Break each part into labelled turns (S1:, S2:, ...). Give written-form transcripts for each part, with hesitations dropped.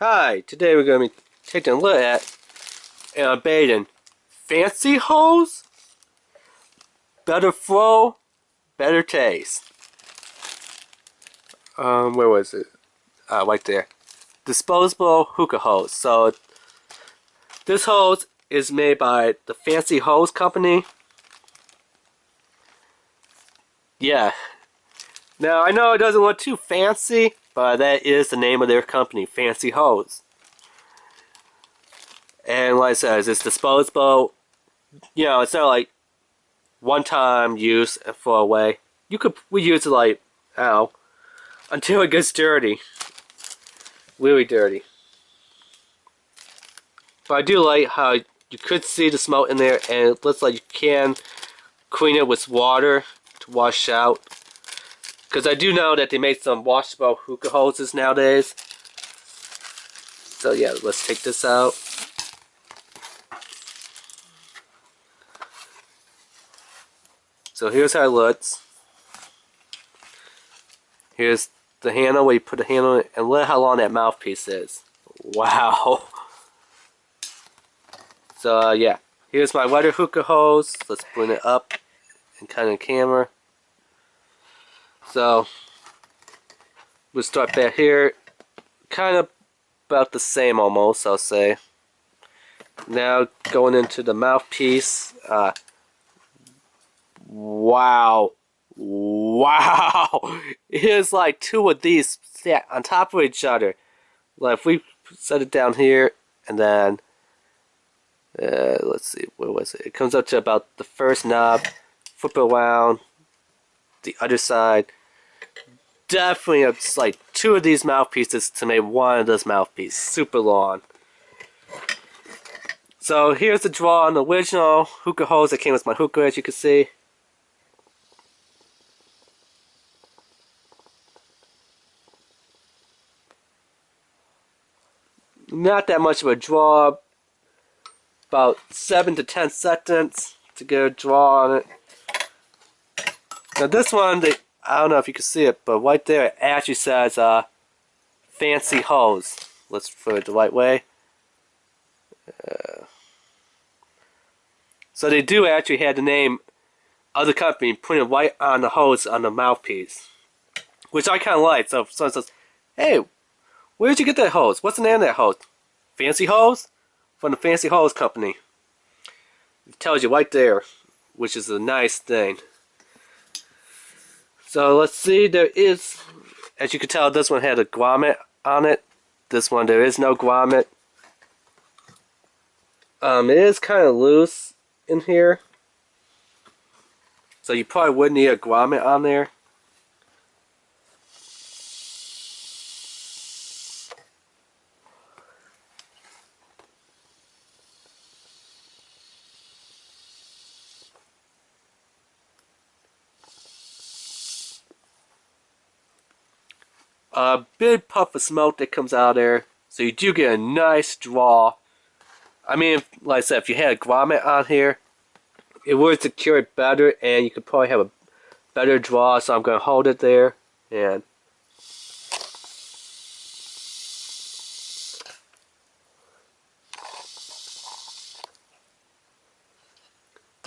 S1: Hi, today we're going to be taking a look at and unbagging fancy hose, better flow, better taste. Where was it? Right there. Disposable hookah hose. So this hose is made by the Fancy Hose Company. Yeah. Now I know it doesn't look too fancy, but that is the name of their company, Fancy Hose. And like I said, it's disposable. You know, it's not like one-time use and throw away. We use it like, I don't know, until it gets dirty. Really dirty. But I do like how you could see the smoke in there, and it looks like you can clean it with water to wash out. Because I do know that they make some washable hookah hoses nowadays. So yeah, let's take this out. So here's how it looks. Here's the handle where you put the handle in, and look how long that mouthpiece is. Wow. So yeah, here's my wetter hookah hose. Let's bring it up and kind of camera. So we'll start back here, kind of about the same almost, I'll say. Now going into the mouthpiece. Wow. Wow. Here's like two of these set on top of each other. Like if we set it down here and then let's see, where was it? It comes up to about the first knob, flip it around, the other side. Definitely it's like two of these mouthpieces to make one of those mouthpieces. Super long. So here's the draw on the original hookah hose that came with my hookah, as you can see. Not that much of a draw, about 7 to 10 seconds to get a draw on it. Now this one, I don't know if you can see it, but right there it actually says Fancy Hose. Let's put it the right way. So they do actually have the name of the company putting it right on the hose on the mouthpiece, which I kind of like. So if someone says, hey, where did you get that hose? What's the name of that hose? Fancy Hose? From the Fancy Hose Company. It tells you right there, which is a nice thing. So let's see, there is, as you can tell, this one had a grommet on it. This one, there is no grommet. It is kind of loose in here. So you probably would need a grommet on there. A big puff of smoke that comes out of there, so you do get a nice draw. I mean, like I said, if you had a grommet on here, it would secure it better, and you could probably have a better draw. So I'm going to hold it there, and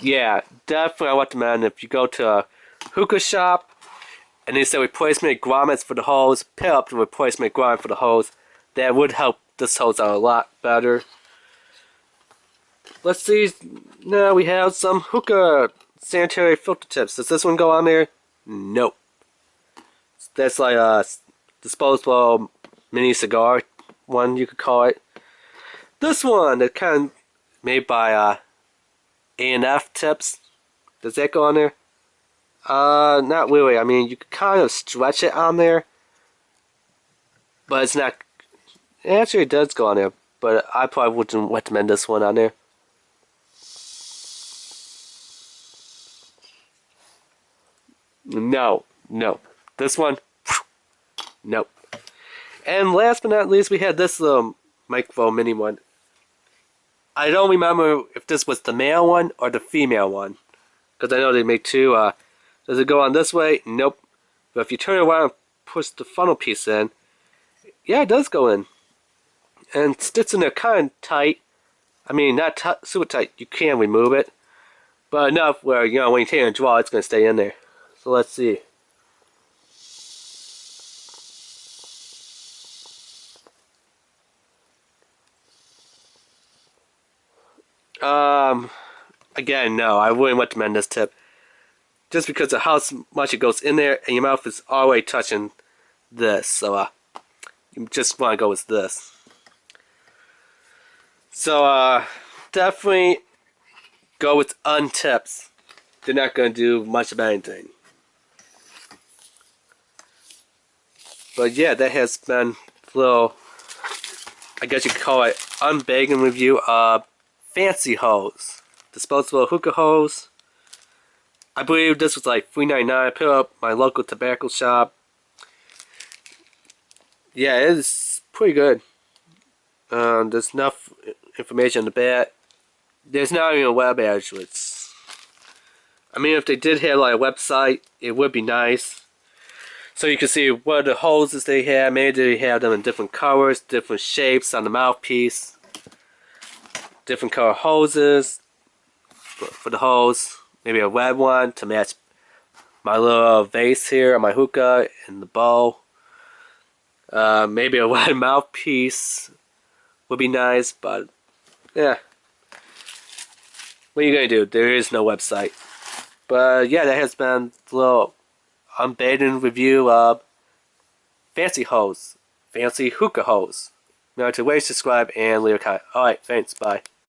S1: yeah, definitely I recommend if you go to a hookah shop and they say replacement grommets for the hose, pick up the replacement grommet for the hose. That would help this hose out a lot better. Let's see, now we have some hookah sanitary filter tips. Does this one go on there? Nope. That's like a disposable mini cigar one, you could call it. This one, that's kind of made by A&F tips. Does that go on there? Not really. I mean, you could kind of stretch it on there, but it's not. Actually, it does go on there, but I probably wouldn't recommend this one on there. No, no. This one, nope. And last but not least, we had this little microphone mini one. I don't remember if this was the male one or the female one, because I know they make two. Does it go on this way? Nope. But if you turn it around and push the funnel piece in, yeah, it does go in. and sticks in there kind of tight. I mean, not super tight. You can remove it, but enough where, you know, when you take it and draw, it's going to stay in there. So let's see. Again, no, I wouldn't recommend this tip. Just because of how much it goes in there, and your mouth is already touching this, so you just want to go with this. So definitely go with untips. They're not going to do much of anything. But yeah, that has been a little, I guess you could call it, unbagging review of fancy hose. Disposable hookah hose. I believe this was like $3.99. I picked up my local tobacco shop. Yeah, it is pretty good. There's enough information on the back. There's not even a web address. I mean, if they did have like a website, it would be nice. So you can see what are the hoses they have. Maybe they have them in different colors, different shapes on the mouthpiece. Different color hoses for the hose. Maybe a red one to match my little vase here on my hookah and the bow. Maybe a red mouthpiece would be nice, but yeah. What are you gonna do? There is no website. But yeah, that has been a little unbagging review of fancy hose, fancy hookah hose. Remember to rate, subscribe, and leave a comment. Alright, thanks, bye.